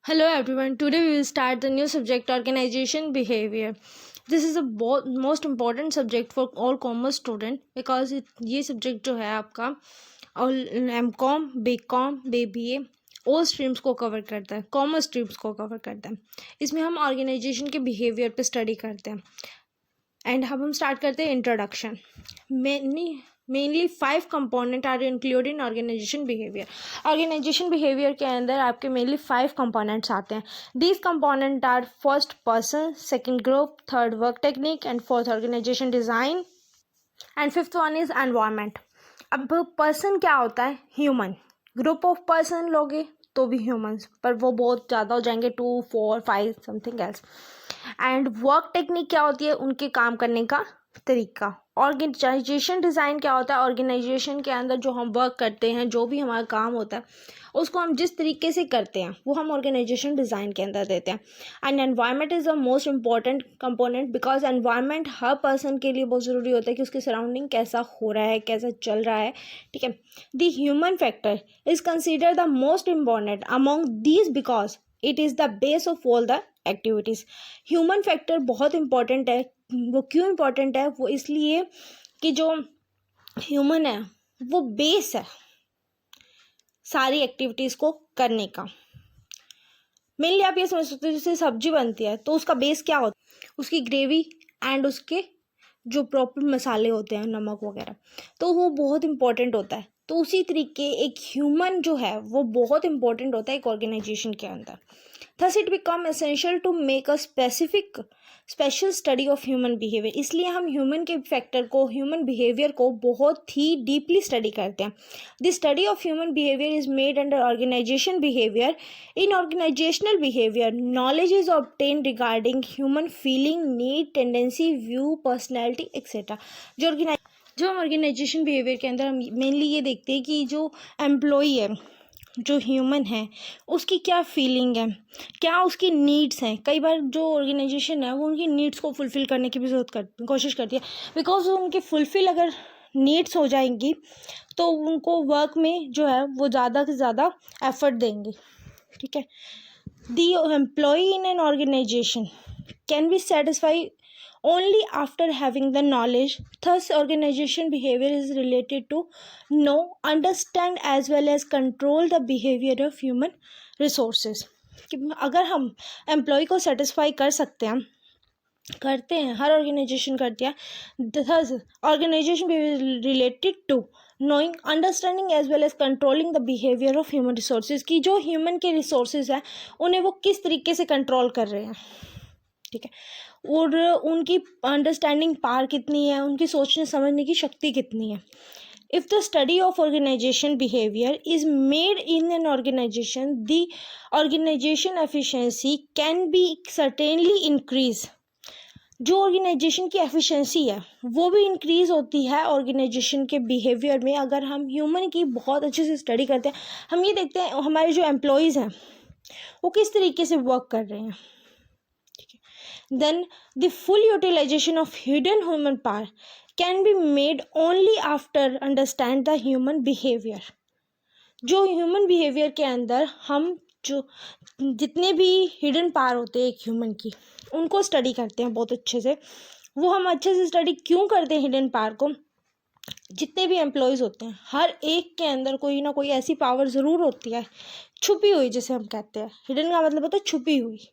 Hello everyone. Today we will start the new subject organization behavior. This is a most important subject for all commerce student because ये subject जो है आपका और M.Com, B.Com, BBA all streams को cover करता है, commerce streams को cover करता है. इसमें हम organization के behavior पे study करते हैं. एंड अब हम स्टार्ट करते हैं introduction. Mainly 5 component are include in organisation behaviour. Organisation behaviour के अंदर आपके मेनली 5 कंपोनेंट्स आते हैं. These component are first person, second group, third work technique and fourth organisation design and fifth one is environment. अब person क्या होता है? Human. Group of person लोगे तो भी ह्यूमंस, पर वो बहुत ज़्यादा हो जाएंगे, 2, 4, 5 something else. And work technique क्या होती है? उनके काम करने का तरीका. ऑर्गेनाइजेशन डिज़ाइन क्या होता है? ऑर्गेनाइजेशन के अंदर जो हम वर्क करते हैं, जो भी हमारा काम होता है, उसको हम जिस तरीके से करते हैं वो हम ऑर्गेनाइजेशन डिज़ाइन के अंदर देते हैं. And environment is the most important component because environment her person के लिए बहुत ज़रूरी होता है कि उसके सराउंडिंग कैसा हो रहा है, कैसा चल रहा है. ठीक है. The human factor is consider the most important among these because it is the base of all the activities. Human factor बहुत इंपॉर्टेंट है. वो क्यों इम्पॉर्टेंट है? वो इसलिए कि जो ह्यूमन है वो बेस है सारी एक्टिविटीज़ को करने का. मेनली आप ये समझ सकते हो, जैसे सब्जी बनती है तो उसका बेस क्या होता है? उसकी ग्रेवी एंड उसके जो प्रॉपर मसाले होते हैं, नमक वगैरह, तो वो बहुत इंपॉर्टेंट होता है. तो उसी तरीके एक ह्यूमन जो है वो बहुत इंपॉर्टेंट होता है एक ऑर्गेनाइजेशन के अंदर. Thus it become essential to make a special study of human behavior. इसलिए हम ह्यूमन के फैक्टर को, ह्यूमन बिहेवियर को बहुत ही डीपली स्टडी करते हैं. The study of human behaviour is made under organisation behaviour. In organisational behaviour knowledge is obtain regarding human feeling, need, tendency, view, personality etcetera. जो हम ऑर्गेनाइजेशन बिहेवियर के अंदर हम मेनली ये देखते हैं कि जो एम्प्लॉई है, जो ह्यूमन है, उसकी क्या फीलिंग है, क्या उसकी नीड्स हैं. कई बार जो ऑर्गेनाइजेशन है वो उनकी नीड्स को फुलफ़िल करने की भी कोशिश करती है. बिकॉज उनकी फुलफ़िल अगर नीड्स हो जाएंगी तो उनको वर्क में जो है वो ज़्यादा से ज़्यादा एफर्ट देंगे. ठीक है. The employee in an organization can be satisfy only after having the knowledge. Thus organization behavior is related to know, understand as well as control the behavior of human resources. कि अगर हम employ को satisfy कर सकते हैं, करते हैं, हर organisation करती है. Thus organization behavior is related to knowing, understanding as well as controlling the behavior of human resources. कि जो ह्यूमन के रिसोर्सेज हैं उन्हें वो किस तरीके से कंट्रोल कर रहे हैं. ठीक है. और उनकी अंडरस्टैंडिंग पावर कितनी है, उनकी सोचने समझने की शक्ति कितनी है. If the study of organisation behaviour is made in an organisation, the organisation efficiency can be certainly increase. जो ऑर्गेनाइजेशन की एफिशिएंसी है वो भी इंक्रीज होती है ऑर्गेनाइजेशन के बिहेवियर में. अगर हम ह्यूमन की बहुत अच्छे से स्टडी करते हैं, हम ये देखते हैं हमारे जो एम्प्लॉयज़ हैं वो किस तरीके से वर्क कर रहे हैं. Then the full utilization of hidden human power can be made only after understand the human behavior. जो human behavior के अंदर हम जो जितने भी hidden power होते हैं एक human की, उनको study करते हैं बहुत अच्छे से. वो हम अच्छे से study क्यों करते हैं hidden power को? जितने भी एम्प्लॉयज़ होते हैं हर एक के अंदर कोई ना कोई ऐसी पावर ज़रूर होती है, छुपी हुई, जिसे हम कहते हैं. हिडन का मतलब होता है छुपी हुई.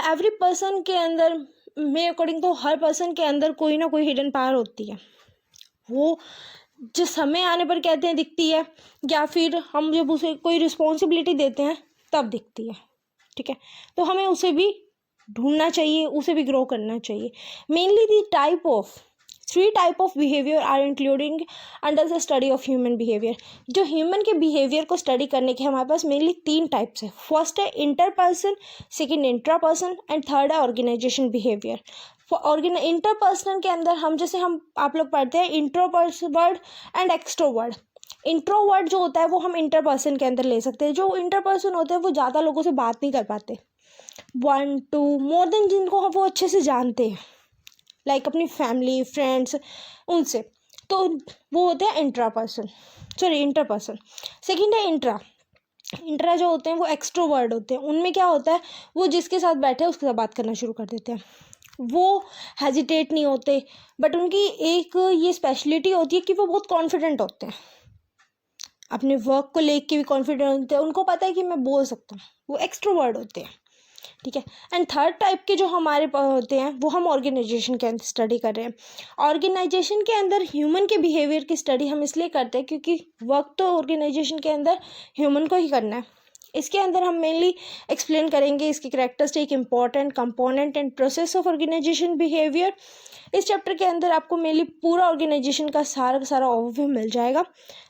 एवरी पर्सन के अंदर, मेरे अकॉर्डिंग तो हर पर्सन के अंदर कोई ना कोई हिडन पावर होती है. वो जिस समय आने पर कहते हैं दिखती है, या फिर हम जब उसे कोई रिस्पॉन्सिबिलिटी देते हैं तब दिखती है. ठीक है. तो हमें उसे भी ढूंढना चाहिए, उसे भी ग्रो करना चाहिए. Mainly the type of 3 type of behaviour are including under the study of human behaviour. जो ह्यूमन के बिहेवियर को स्टडी करने के हमारे पास मेनली 3 टाइप्स है. फर्स्ट है interperson, second intraperson and third है ऑर्गेनाइजेशन बिहेवियर. इंटरपर्सनल के अंदर हम आप लोग पढ़ते हैं इंट्रोवर्ड एंड एक्सट्रोवर्ड. इंट्रोवर्ड जो होता है वो हम इंटरपर्सन के अंदर ले सकते हैं. जो इंटरपर्सन होते हैं वो ज़्यादा लोगों से बात नहीं कर पाते, 1 2 मोर देन जिनको हम वो अच्छे से जानते हैं, लाइक अपनी फैमिली, फ्रेंड्स, उनसे. तो वो होते हैं इंटरपर्सन. सेकंड है इंट्रा. इंट्रा जो होते हैं वो एक्सट्रोवर्ड होते हैं, उनमें क्या होता है वो जिसके साथ बैठे उसके साथ बात करना शुरू कर देते हैं, वो हेजिटेट नहीं होते, बट उनकी एक ये स्पेशलिटी होती है कि वो बहुत कॉन्फिडेंट होते हैं, अपने वर्क को लेके भी कॉन्फिडेंट होते हैं, उनको पता है कि मैं बोल सकता हूँ, वो एक्सट्रोवर्ड होते हैं, ठीक है। एंड थर्ड टाइप के जो हमारे पास होते हैं वो हम ऑर्गेनाइजेशन के अंदर स्टडी कर रहे हैं। ऑर्गेनाइजेशन के अंदर ह्यूमन के बिहेवियर की स्टडी हम इसलिए करते हैं क्योंकि वर्क तो ऑर्गेनाइजेशन के अंदर ह्यूमन को ही करना है। इसके अंदर हम मेनली एक्सप्लेन करेंगे इसकी characteristic, important component and process of organisation behaviour. इस चैप्टर के अंदर आपको मेनली पूरा ऑर्गेनाइजेशन का सारा ओवरव्यू मिल जाएगा।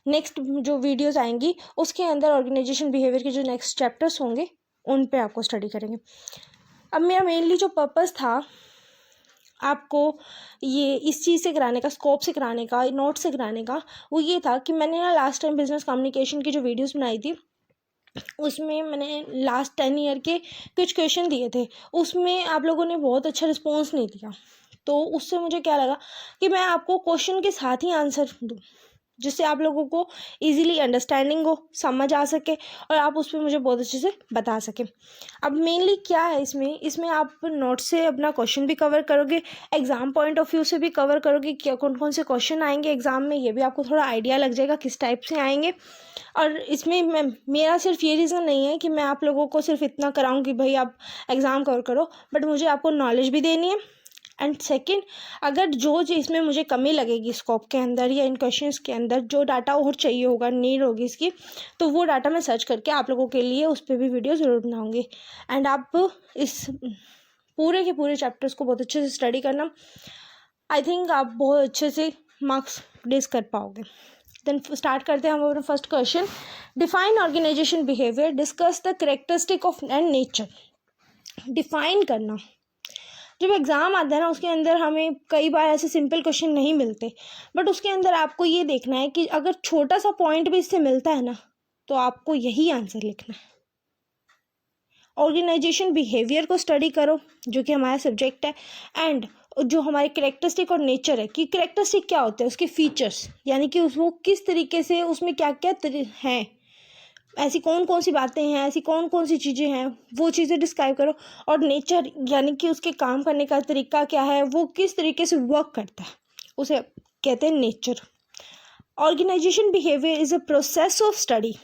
नेक्स्ट जो वीडियोस आएंगी उसके अंदर ऑर्गेनाइजेशन बिहेवियर के जो नेक्स्ट चैप्टर्स होंगे उन पे आपको स्टडी करेंगे। अब मेरा मेनली जो पर्पस था आपको ये इस चीज़ से कराने का, स्कोप से कराने का, नोट से कराने का, वो ये था कि मैंने ना लास्ट टाइम बिजनेस कम्युनिकेशन की जो वीडियोस बनाई थी उसमें मैंने लास्ट 10 ईयर के कुछ क्वेश्चन दिए थे, उसमें आप लोगों ने बहुत अच्छा रिस्पॉन्स नहीं दिया, तो उससे मुझे क्या लगा कि मैं आपको क्वेश्चन के साथ ही आंसर दूँ जिससे आप लोगों को इजीली अंडरस्टैंडिंग हो, समझ आ सके और आप उस पर मुझे बहुत अच्छे से बता सकें। अब मेनली क्या है इसमें आप नोट से अपना क्वेश्चन भी कवर करोगे, एग्ज़ाम पॉइंट ऑफ व्यू से भी कवर करोगे, क्या कौन कौन से क्वेश्चन आएंगे एग्ज़ाम में, ये भी आपको थोड़ा आइडिया लग जाएगा किस टाइप से आएंगे। और इसमें मेरा सिर्फ ये रीज़न नहीं है कि मैं आप लोगों को सिर्फ इतना कराऊँ कि भाई आप एग्ज़ाम कवर करो, बट मुझे आपको नॉलेज भी देनी है। एंड सेकंड, अगर जो इसमें मुझे कमी लगेगी स्कोप के अंदर या इन क्वेश्चंस के अंदर जो डाटा और चाहिए होगा, नीड होगी इसकी, तो वो डाटा मैं सर्च करके आप लोगों के लिए उस पर भी वीडियो ज़रूर बनाऊंगी। एंड आप इस पूरे के पूरे चैप्टर्स को बहुत अच्छे से स्टडी करना, आई थिंक आप बहुत अच्छे से मार्क्स डिस कर पाओगे। देन स्टार्ट करते हैं हम अपना first question. Define organisation behaviour, discuss the characteristic of and nature. Define करना, जब एग्ज़ाम आता है ना उसके अंदर हमें कई बार ऐसे सिंपल क्वेश्चन नहीं मिलते, बट उसके अंदर आपको ये देखना है कि अगर छोटा सा पॉइंट भी इससे मिलता है ना तो आपको यही आंसर लिखना है। ऑर्गेनाइजेशन बिहेवियर को स्टडी करो जो कि हमारा सब्जेक्ट है, एंड जो हमारे कैरेक्टरिस्टिक और नेचर है कि कैरेक्टरिस्टिक क्या होते हैं, उसके फीचर्स, यानी कि वो किस तरीके से, उसमें क्या क्या हैं, ऐसी कौन कौन सी बातें हैं, ऐसी कौन कौन सी चीज़ें हैं, वो चीज़ें डिस्क्राइब करो। और नेचर यानी कि उसके काम करने का तरीका क्या है, वो किस तरीके से वर्क करता है, उसे कहते हैं nature. Organisation behaviour is a process of study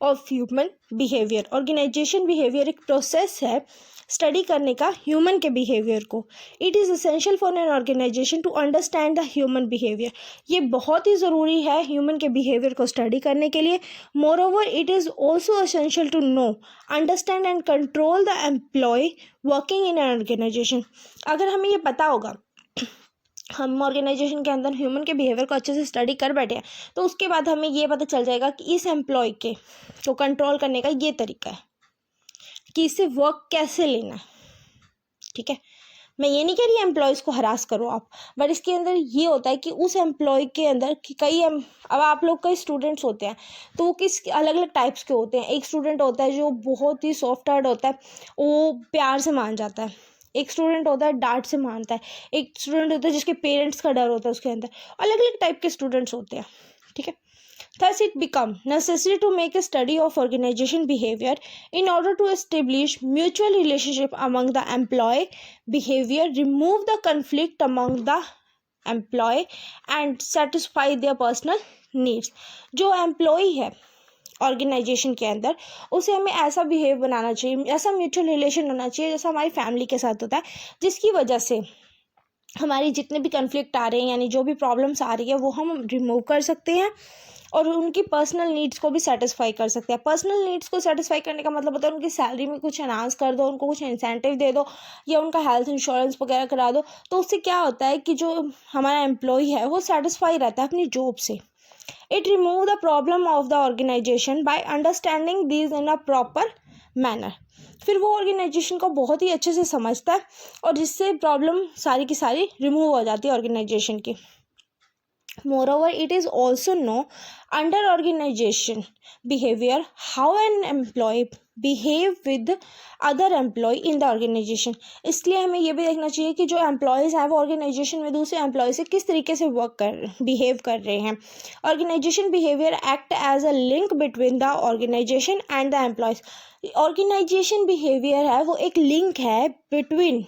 of human behaviour. Organisation behaviour एक प्रोसेस है स्टडी करने का ह्यूमन के बिहेवियर को। It is essential for an organisation to understand the human behaviour. ये बहुत ही ज़रूरी है ह्यूमन के बिहेवियर को स्टडी करने के लिए। Moreover it is also essential to know, understand and control the employ working in an organisation. अगर हमें ये पता होगा, हम ऑर्गेनाइजेशन के अंदर ह्यूमन के बिहेवियर को अच्छे से स्टडी कर बैठे हैं, तो उसके बाद हमें ये पता चल जाएगा कि इस एम्प्लॉय के को कंट्रोल करने का ये तरीका है कि इससे वर्क कैसे लेना है, ठीक है। मैं ये नहीं कह रही एम्प्लॉयज़ को हरास करो आप, बट इसके अंदर ये होता है कि उस एम्प्लॉय के अंदर कि अब आप लोग कई स्टूडेंट्स होते हैं तो वो किस अलग अलग टाइप्स के होते हैं। एक स्टूडेंट होता है जो बहुत ही सॉफ्ट हार्ट होता है, वो प्यार से मान जाता है। एक स्टूडेंट होता है डांट से मानता है। एक स्टूडेंट होता है जिसके पेरेंट्स का डर होता है उसके अंदर। अलग अलग टाइप के स्टूडेंट्स होते हैं, ठीक है। Thus, it becomes necessary to make a study of organization behavior in order to establish mutual relationship among the employee behavior, remove the conflict among the employee, and satisfy their personal needs. जो employ है organisation के अंदर, उसे हमें ऐसा behave बनाना चाहिए, ऐसा mutual relation होना चाहिए जैसा हमारी फैमिली के साथ होता है, जिसकी वजह से हमारी जितने भी कन्फ्लिक्ट आ रहे हैं यानी जो भी प्रॉब्लम्स आ रही है वो हम रिमूव कर सकते हैं और उनकी पर्सनल नीड्स को भी सेटिस्फाई कर सकते हैं। पर्सनल नीड्स को सेटिस्फाई करने का मतलब होता है उनकी सैलरी में कुछ एनहांस कर दो, उनको कुछ इंसेंटिव दे दो या उनका हेल्थ इंश्योरेंस वगैरह करा दो। तो उससे क्या होता है कि जो हमारा एम्प्लॉय है वो सेटिस्फाई रहता है अपनी जॉब से। It remove the problem of the organisation by understanding these in a proper manner. फिर वो ऑर्गेनाइजेशन को बहुत ही अच्छे से समझता है और जिससे प्रॉब्लम सारी की सारी रिमूव हो जाती है ऑर्गेनाइजेशन की। Moreover, it is also known under organization behavior how an employee behave with other employee in the organization. इसलिए हमें ये भी देखना चाहिए कि जो एम्प्लॉयज़ हैं वो ऑर्गेनाइजेशन में दूसरे एम्प्लॉय से किस तरीके से बिहेव कर रहे हैं. Organisation behaviour act as a link between the organisation and the employees. Organisation behaviour है वो एक लिंक है between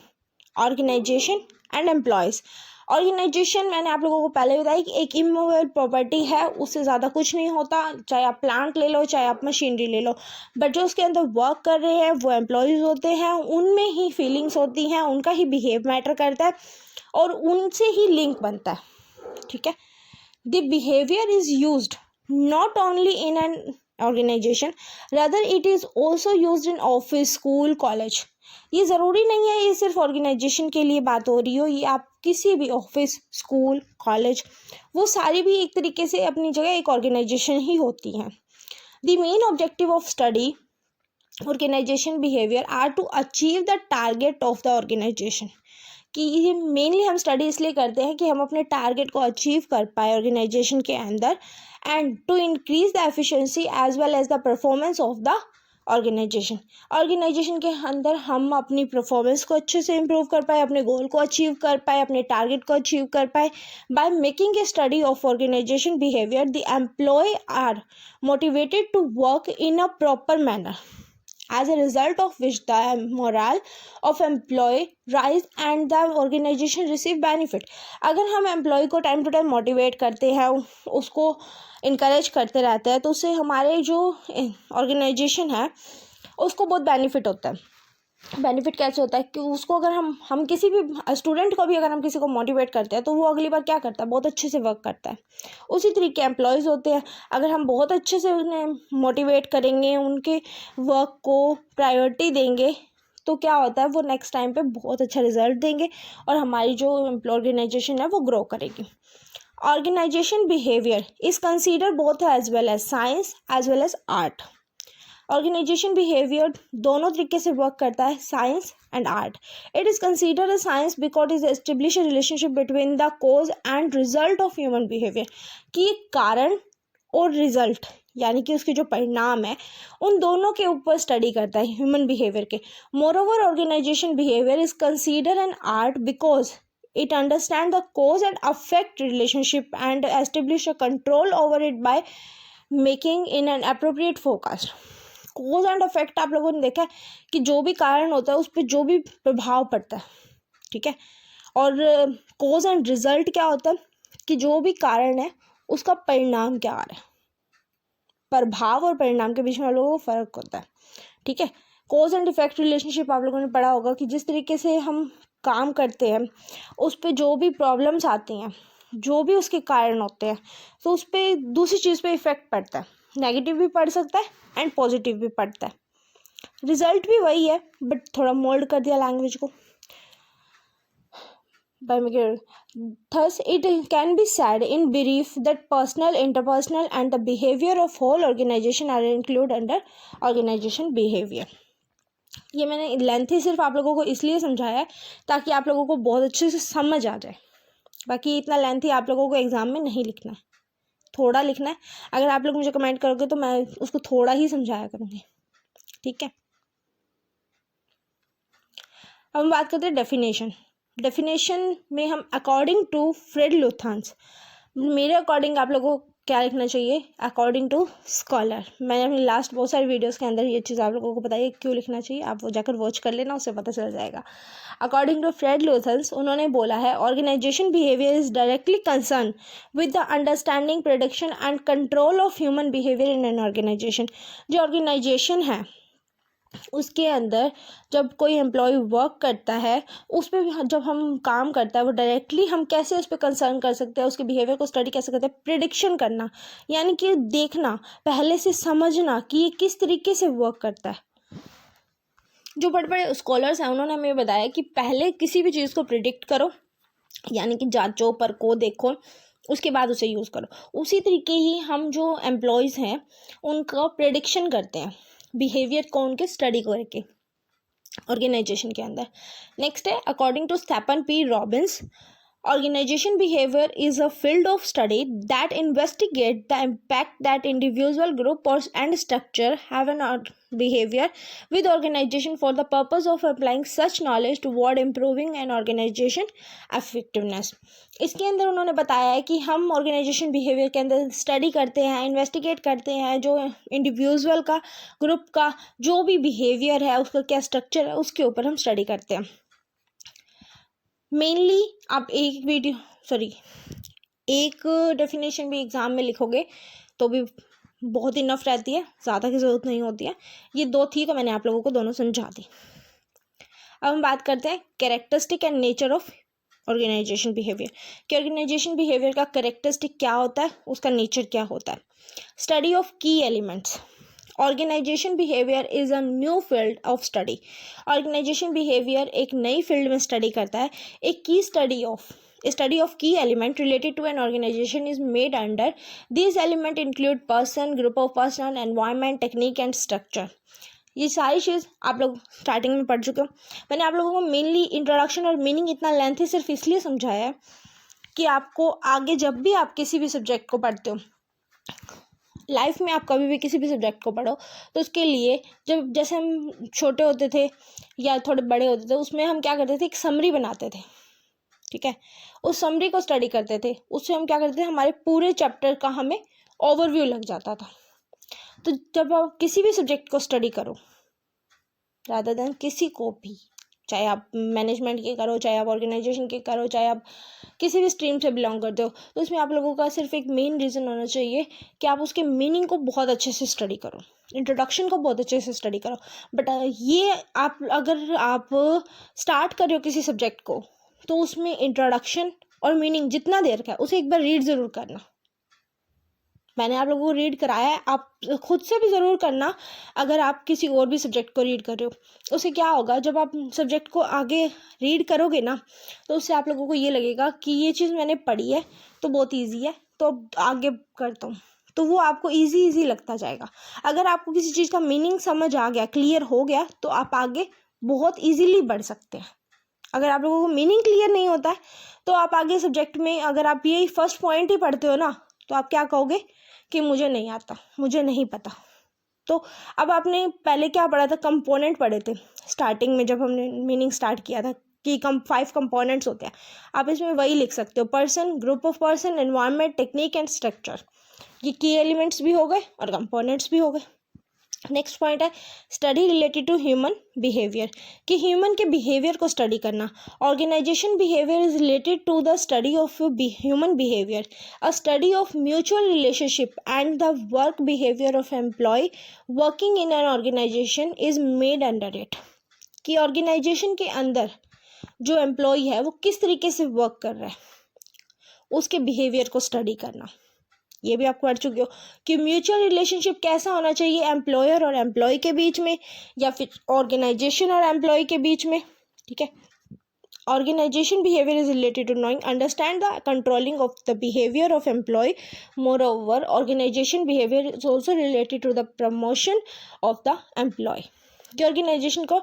organisation and employees. Organisation मैंने आप लोगों को पहले बताया कि एक इमूवेबल प्रॉपर्टी है, उससे ज़्यादा कुछ नहीं होता, चाहे आप प्लांट ले लो चाहे आप मशीनरी ले लो, बट जो उसके अंदर वर्क कर रहे हैं वो एम्प्लॉयज़ होते हैं, उनमें ही फीलिंग्स होती हैं, उनका ही बिहेव मैटर करता है और उनसे ही लिंक बनता है. ठीक है. The behaviour is used not only in an organisation, rather it is also used in office, school, college. ये ज़रूरी नहीं है ये सिर्फ ऑर्गेनाइजेशन के लिए बात हो रही हो, ये आप किसी भी ऑफिस, स्कूल, कॉलेज, वो सारी भी एक तरीके से अपनी जगह एक ऑर्गेनाइजेशन ही होती हैं. The main objective of study organisation behaviour are to achieve the target of the organisation. कि ये मेनली हम स्टडी इसलिए करते हैं कि हम अपने टारगेट को अचीव कर पाए ऑर्गेनाइजेशन के अंदर, and to increase the efficiency as well as the performance of the organisation. Organisation के अंदर हम अपनी परफॉर्मेंस को अच्छे से इम्प्रूव कर पाए, अपने गोल को अचीव कर पाए, अपने टारगेट को अचीव कर पाए. By making a study of organisation behaviour the employ are motivated to work in a proper manner, as a result of which the morale of employee rise and the organization receive benefit. अगर हम employ को time to time motivate करते हैं, उसको encourage करते रहते हैं, तो उससे हमारे जो ऑर्गेनाइजेशन है उसको बहुत बेनिफिट होता है. बेनिफिट कैसे होता है कि उसको अगर हम किसी भी स्टूडेंट को भी अगर हम किसी को मोटिवेट करते हैं तो वो अगली बार क्या करता है, बहुत अच्छे से वर्क करता है. उसी तरीके एम्प्लॉयज़ होते हैं, अगर हम बहुत अच्छे से उन्हें मोटिवेट करेंगे, उनके वर्क को प्रायोरिटी देंगे, तो क्या होता है वो नेक्स्ट टाइम पे बहुत अच्छा रिजल्ट देंगे और हमारी जो ऑर्गेनाइजेशन है वो ग्रो करेगी. Organisation behaviour is consider both as well as science as well as art. Organisation behaviour दोनों तरीके से वर्क करता है, science and art. It is considered a science because is establish relationship between the cause and result of human behaviour. कि कारण और result यानी कि उसके जो परिणाम है उन दोनों के ऊपर स्टडी करता है ह्यूमन बिहेवियर के. Moreover organisation behaviour is consider an art because it understand the cause and effect relationship and establish a control over it by making in an appropriate forecast. Cause and effect आप लोगों ने देखा है कि जो भी कारण होता है उस पर जो भी प्रभाव पड़ता है. ठीक है. और कोज एंड रिजल्ट क्या होता है कि जो भी कारण है उसका परिणाम क्या आ रहा है. प्रभाव और परिणाम के बीच में आप लोगों को फ़र्क होता है. ठीक है. कोज एंड इफेक्ट रिलेशनशिप आप लोगों ने पढ़ा होगा कि जिस तरीके से हम काम करते हैं उस पर जो भी प्रॉब्लम्स आती हैं, जो भी उसके कारण होते हैं, तो उस पर दूसरी चीज़ पे इफ़ेक्ट पड़ता है. नेगेटिव भी पड़ सकता है एंड पॉजिटिव भी पड़ता है. रिजल्ट भी वही है बट थोड़ा मोल्ड कर दिया लैंग्वेज को. Thus, it can be said in brief that personal, interpersonal and the behavior of whole organization are included under organization behavior. ये मैंने लेंथी सिर्फ आप लोगों को इसलिए समझाया है ताकि आप लोगों को बहुत अच्छे से समझ आ जाए. बाकी इतना लेंथी आप लोगों को एग्ज़ाम में नहीं लिखना है, थोड़ा लिखना है. अगर आप लोग मुझे कमेंट करोगे तो मैं उसको थोड़ा ही समझाया करूँगी. ठीक है. अब हम बात करते हैं डेफिनेशन. डेफिनेशन में हम अकॉर्डिंग टू फ्रेड लुथांस, मेरे अकॉर्डिंग आप लोगों को क्या लिखना चाहिए, अकॉर्डिंग टू स्कॉलर. मैंने अपनी लास्ट बहुत सारी वीडियोस के अंदर ये चीज़ आप लोगों को बताई है क्यों लिखना चाहिए, आप वो जाकर वॉच कर लेना, उससे पता चल जाएगा. अकॉर्डिंग टू फ्रेड लुथांस उन्होंने बोला है organisation behaviour is directly concern with the understanding, prediction and control of human behaviour in an organisation. जो ऑर्गेनाइजेशन है उसके अंदर जब कोई एम्प्लॉय वर्क करता है उस पर जब हम काम करता है वो डायरेक्टली हम कैसे उस पर कंसर्न कर सकते हैं, उसके बिहेवियर को स्टडी कैसे करते हैं. प्रिडिक्शन करना यानी कि देखना, पहले से समझना कि ये किस तरीके से वर्क करता है. जो बड़े बड़े स्कॉलर्स हैं उन्होंने हमें बताया कि पहले किसी भी चीज़ को प्रिडिक्ट करो, यानी कि जांचो, परखो, देखो, उसके बाद उसे यूज़ करो. उसी तरीके ही हम जो एम्प्लॉयज़ हैं उनका प्रिडिक्शन करते हैं बिहेवियर को उनके स्टडी करके ऑर्गेनाइजेशन के अंदर. नेक्स्ट है according to Stephen P Robbins Organization behavior is a field of study that investigates the impact that individual, group, and structure have on our behavior with organization for the purpose of applying such knowledge toward improving an organization effectiveness. इसके अंदर उन्होंने बताया है कि हम organisation behaviour के अंदर study करते हैं, इन्वेस्टिगेट करते हैं, जो इंडिविजुअल का, ग्रुप का जो भी बिहेवियर है, उसका क्या स्ट्रक्चर है, उसके ऊपर हम स्टडी करते हैं. मेनली आप एक डेफिनेशन भी एग्ज़ाम में लिखोगे तो भी बहुत इनफ रहती है, ज़्यादा की ज़रूरत नहीं होती है. ये 2 थी तो मैंने आप लोगों को दोनों समझा दी. अब हम बात करते हैं characteristic and nature of organisation behaviour, कि ऑर्गेनाइजेशन बिहेवियर का कैरेक्टरिस्टिक क्या होता है, उसका नेचर क्या होता है. Study of key elements. Organisation behaviour is a new field of study. Organisation behaviour एक नई फील्ड में स्टडी करता है. एक की study of key element related to an organization is made under. These elements include person, group of person, environment, technique and structure. ये सारी चीज़ आप लोग स्टार्टिंग में पढ़ चुके हो. मैंने आप लोगों को मेनली इंट्रोडक्शन और मीनिंग इतना लेंथी सिर्फ इसलिए समझाया है कि आपको आगे जब भी आप किसी भी सब्जेक्ट को पढ़ते हो, लाइफ में आप कभी भी किसी भी सब्जेक्ट को पढ़ो, तो उसके लिए जब जैसे हम छोटे होते थे या थोड़े बड़े होते थे, उसमें हम क्या करते थे, एक समरी बनाते थे. ठीक है, उस समरी को स्टडी करते थे. उससे हम क्या करते थे, हमारे पूरे चैप्टर का हमें ओवरव्यू लग जाता था. तो जब आप किसी भी सब्जेक्ट को स्टडी करो, रादर देन किसी को भी, चाहे आप मैनेजमेंट के करो, चाहे आप ऑर्गेनाइजेशन के करो, चाहे आप किसी भी स्ट्रीम से बिलोंग करते हो, तो उसमें आप लोगों का सिर्फ एक मेन रीज़न होना चाहिए कि आप उसके मीनिंग को बहुत अच्छे से स्टडी करो, इंट्रोडक्शन को बहुत अच्छे से स्टडी करो. बट ये अगर आप स्टार्ट कर रहे हो किसी सब्जेक्ट को, तो उसमें इंट्रोडक्शन और मीनिंग जितना देर का है उसे एक बार रीड ज़रूर करना. मैंने आप लोगों को रीड कराया है, आप खुद से भी ज़रूर करना. अगर आप किसी और भी सब्जेक्ट को रीड कर रहे हो, उससे क्या होगा, जब आप सब्जेक्ट को आगे रीड करोगे ना, तो उससे आप लोगों को ये लगेगा कि ये चीज़ मैंने पढ़ी है तो बहुत ईजी है, तो आगे करता हूँ, तो वो आपको ईजी लगता जाएगा. अगर आपको किसी चीज़ का मीनिंग समझ आ गया, क्लियर हो गया, तो आप आगे बहुत ईजीली बढ़ सकते हैं. अगर आप लोगों को मीनिंग क्लियर नहीं होता है, तो आप आगे सब्जेक्ट में अगर आप यही फर्स्ट पॉइंट ही पढ़ते हो ना, तो आप क्या कहोगे कि मुझे नहीं आता, मुझे नहीं पता. तो अब आपने पहले क्या पढ़ा था, कंपोनेंट पढ़े थे स्टार्टिंग में जब हमने मीनिंग स्टार्ट किया था कि 5 कंपोनेंट्स होते हैं. आप इसमें वही लिख सकते हो, person, group of person, environment, technique and structure. ये की एलिमेंट्स भी हो गए और कंपोनेंट्स भी हो गए. नेक्स्ट पॉइंट है study related to human behaviour, कि ह्यूमन के बिहेवियर को स्टडी करना. Organisation behaviour is related to the study of human behaviour. A study of mutual relationship and the work behaviour of employ working in an organisation is made under it. कि organisation के अंदर जो employ है वो किस तरीके से work कर रहा है, उसके बिहेवियर को स्टडी करना. ये भी आप पढ़ चुके हो कि म्यूचुअल रिलेशनशिप कैसा होना चाहिए एम्प्लॉयर और एम्प्लॉय के बीच में, या फिर ऑर्गेनाइजेशन और एम्प्लॉय के बीच में. ठीक है, organisation behaviour is related to knowing, understand the controlling of the behaviour of employ. Moreover organisation behaviour is also related to the promotion of the employ. कि ऑर्गेनाइजेशन को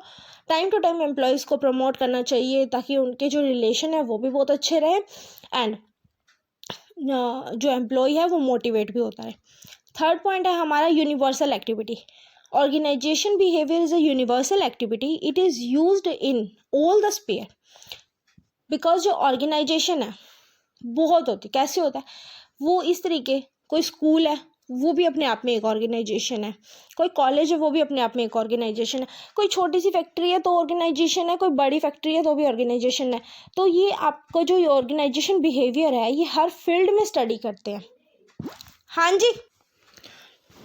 टाइम टू टाइम एम्प्लॉयज़ को promote करना चाहिए ताकि उनके जो relation है वो भी बहुत अच्छे रहे, एंड जो एम्प्लॉय है वो मोटिवेट भी होता है. थर्ड पॉइंट है हमारा universal activity. Organisation behaviour is a universal activity. It is used in all the sphere. Because जो ऑर्गेनाइजेशन है बहुत होती, कैसे होता है वो इस तरीके, कोई स्कूल है वो भी अपने आप में एक ऑर्गेनाइजेशन है, कोई कॉलेज है वो भी अपने आप में एक ऑर्गेनाइजेशन है, कोई छोटी सी फैक्ट्री है तो ऑर्गेनाइजेशन है, कोई बड़ी फैक्ट्री है तो भी ऑर्गेनाइजेशन है. तो ये आपको जो ऑर्गेनाइजेशन बिहेवियर है ये हर फील्ड में स्टडी करते हैं. हाँ जी,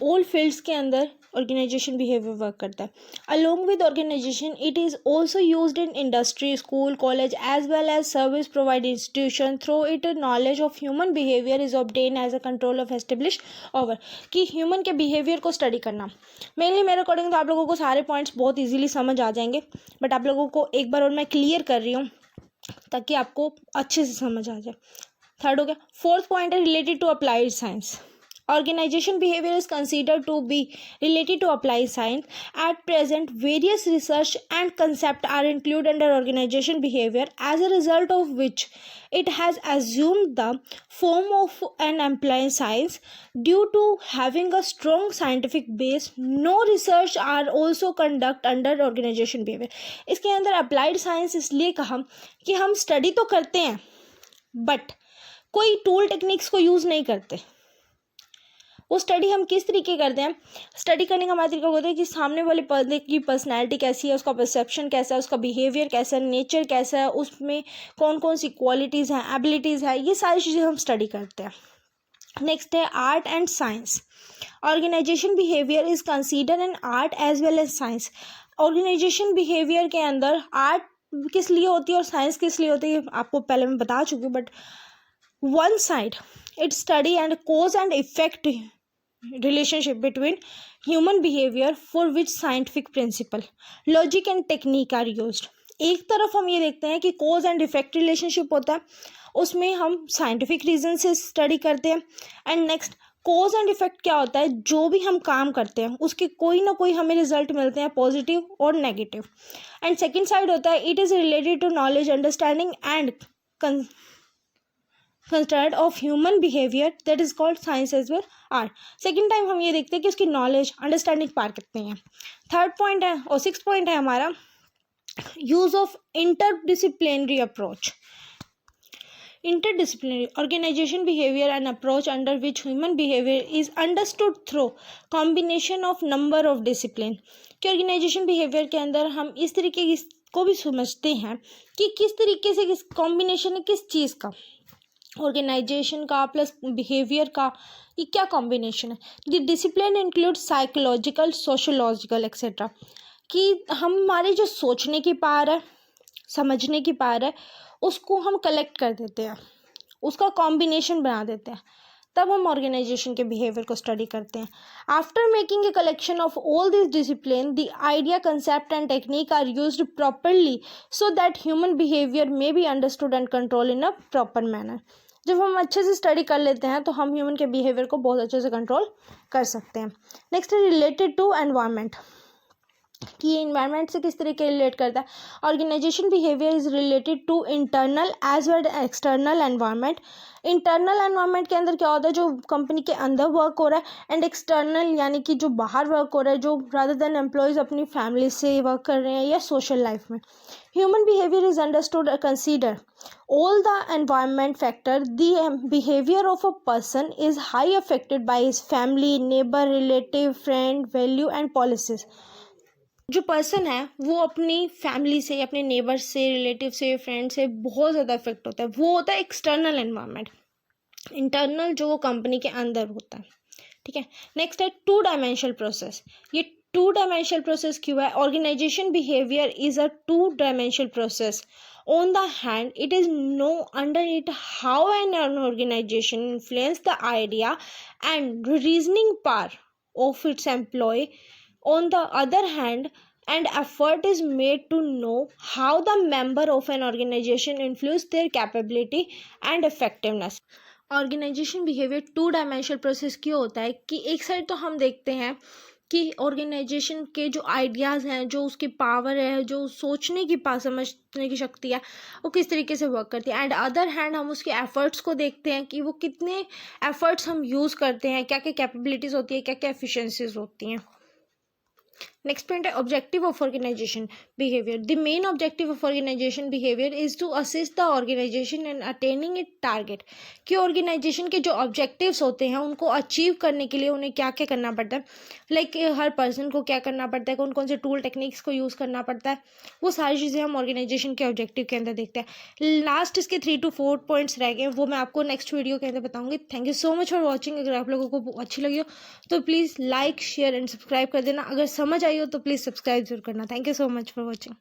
ऑल फील्ड्स के अंदर ऑर्गेनाइजेशन बिहेवियर वर्क करता है. Along with organisation it is also used in industry, school, college as well as service provide institution. Through it knowledge of human behaviour is obtain as a control of establish over. कि human के behaviour को study करना. Mainly मेरे according तो आप लोगों को सारे पॉइंट्स बहुत ईजिली समझ आ जाएंगे, बट आप लोगों को एक बार और मैं क्लियर कर रही हूँ ताकि आपको अच्छे से समझ आ जाए. थर्ड हो गया. फोर्थ पॉइंट है related to applied science. Organization behavior is considered to be related to applied science. At present, various research and concepts are included under organization behavior, as a result of which it has assumed the form of an applied science. Due to having a strong scientific base, no research are also conducted under organization behavior. इसके अंदर applied science इसलिए कहा कि हम study तो करते हैं but कोई टूल टेक्निक्स को यूज़ नहीं करते. वो स्टडी हम किस तरीके करते हैं, स्टडी करने का हमारा तरीका होता है कि सामने वाले पर्सन की पर्सनैलिटी कैसी है, उसका परसेप्शन कैसा है, उसका बिहेवियर कैसा है, नेचर कैसा है, उसमें कौन कौन सी क्वालिटीज़ हैं, एबिलिटीज़ है, ये सारी चीज़ें हम स्टडी करते हैं. नेक्स्ट है art and science. Organisation behaviour is consider an art as well as science. Organisation behaviour के अंदर आर्ट किस लिए होती है और साइंस किस लिए होती है आपको पहले मैं बता चुकी हूँ. But one side it study and cause and effect relationship between human behavior for which scientific principle, logic and technique are used. एक तरफ हम ये देखते हैं कि cause and effect relationship होता है, उसमें हम scientific reason से स्टडी करते हैं. And next cause and effect क्या होता है, जो भी हम काम करते हैं उसके कोई ना कोई हमें रिजल्ट मिलते हैं पॉजिटिव और नेगेटिव. एंड सेकेंड साइड होता है it is related to knowledge, understanding and construct of human behaviour, that is called science as well art. Second time हम ये देखते हैं कि उसकी नॉलेज अंडरस्टैंडिंग पार कितनी है. थर्ड पॉइंट है और सिक्स पॉइंट है हमारा use of interdisciplinary approach. Interdisciplinary organization behavior and approach under which human behavior is understood through combination of number of discipline. कि ऑर्गेनाइजेशन बिहेवियर के अंदर हम इस तरीके को भी समझते हैं कि किस तरीके से किस कॉम्बिनेशन है किस चीज़ का, ऑर्गेनाइजेशन का प्लस बिहेवियर का, ये क्या कॉम्बिनेशन है. The discipline include psychological, sociological etcetera. कि हमारे जो सोचने की पावर है, समझने की पावर है, उसको हम कलेक्ट कर देते हैं, उसका कॉम्बिनेशन बना देते हैं, तब हम ऑर्गेनाइजेशन के बिहेवियर को स्टडी करते हैं. After making a collection of all this discipline, the idea, concept and technique are used properly so that human behaviour may be understood and control in a proper manner. जब हम अच्छे से study कर लेते हैं तो हम ह्यूमन के बिहेवियर को बहुत अच्छे से कंट्रोल कर सकते हैं. नेक्स्ट है रिलेटेड टू एनवायरनमेंट, कि ये इन्वायरमेंट से किस तरीके रिलेट करता है. Organisation behaviour is related to internal as well external environment. Internal environment के अंदर क्या होता है, जो कंपनी के अंदर वर्क हो रहा है, एंड एक्सटर्नल यानी कि जो बाहर वर्क हो रहा है, जो रादर देन एम्प्लॉयज़ अपनी फैमिली से वर्क कर रहे हैं या सोशल लाइफ में. Human behaviour is understood consider all the environment factor. The behavior of a person is high affected by his family, neighbor, relative, friend, value and policies. जो person है वो अपनी फैमिली से, अपने नेबर से, relative से, friend से बहुत ज़्यादा इफेक्ट होता है. वो होता है एक्सटर्नल एनवायरनमेंट. इंटरनल जो कंपनी के अंदर होता है. ठीक है. नेक्स्ट है टू डायमेंशनल प्रोसेस. ये टू डायमेंशनल प्रोसेस क्यों है? Organisation behaviour is a two dimensional process. On the hand, it is known under it how an organization influences the idea and reasoning power of its employee. On the other hand, an effort is made to know how the member of an organization influence their capability and effectiveness. Organisation behaviour two dimensional process क्यों होता है कि एक side तो हम देखते हैं कि ऑर्गेनाइजेशन के जो आइडियाज़ हैं, जो उसकी पावर है, जो सोचने की समझने की शक्ति है, वो किस तरीके से वर्क करती है. एंड अदर हैंड हम उसके एफर्ट्स को देखते हैं कि वो कितने एफर्ट्स हम यूज़ करते हैं, क्या क्या कैपेबिलिटीज़ होती है, क्या क्या एफिशिएंसीज होती हैं. नेक्स्ट पॉइंट है objective of organisation behaviour. The main objective of organisation behaviour is to assist the organisation in attaining it target. कि ऑर्गेनाइजेशन के जो ऑब्जेक्टिव्स होते हैं उनको अचीव करने के लिए उन्हें क्या क्या करना पड़ता है, लाइक हर पर्सन को क्या करना पड़ता है, कौन कौन से टूल टेक्निक्स को यूज़ करना पड़ता है, वो सारी चीज़ें हम ऑर्गेनाइजेशन के ऑब्जेक्टिव के अंदर देखते हैं. लास्ट इसके 3 to 4 पॉइंट्स रह गए, वो मैं आपको नेक्स्ट वीडियो के अंदर बताऊँगी. Thank you so much for watching. अगर आप लोगों को अच्छी लगी हो तो please like, share and subscribe कर देना. अगर समझ आई हो तो प्लीज़ सब्सक्राइब जरूर करना. Thank you so much for watching.